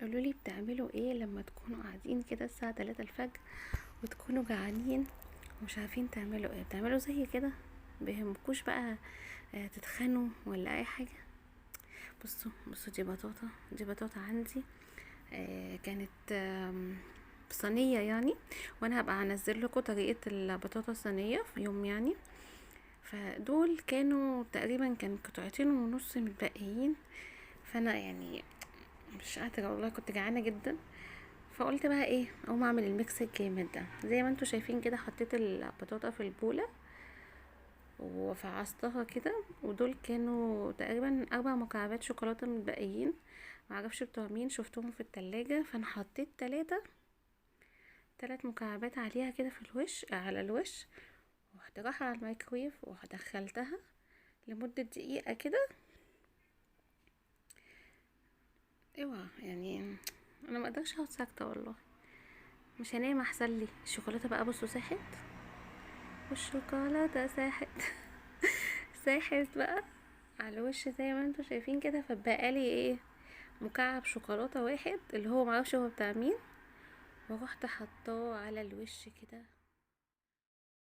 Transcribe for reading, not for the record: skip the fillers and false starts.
قولوا لي بتعملوا ايه لما تكونوا قاعدين كده الساعة 3 الفجر وتكونوا جعانين ومش عارفين تعملوا ايه؟ بتعملوا زي كده؟ بيهمكوش بقى تتخانوا ولا اي حاجة؟ بصوا دي بطاطا عندي. كانت في صينية يعني، وانا هبقى هنزل لكم طريقة البطاطا الصينية في يوم يعني. فدول كانوا تقريبا كان قطعتين ونص متبقيين، فانا يعني مش قادرة والله، كنت جعانة جدا. فقلت بقى ايه، اقوم اعمل الميكس الجامد ده. زي ما انتوا شايفين كده، حطيت البطاطا في البولة وفعصتها كده، ودول كانوا تقريبا 4 مكعبات شوكولاتة متبقيين، معرفش بتوع مين، شفتهم في التلاجة. فانا حطيت 3 مكعبات عليها كده في الوش، على الوش، ورحت رايحة على الميكرويف ودخلتها لمدة دقيقة كده. اوعى يعني، انا ما اقدرش اقعد ساكتة والله، مش هنام احسن لي. الشوكولاتة بقى بصوا ساحت، والشوكولاتة ساحت ساحت بقى على الوش زي ما انتوا شايفين كده. فبقالي ايه، مكعب شوكولاتة واحد اللي هو معرفش هو بتاع مين، ورحت حطاه على الوش كده.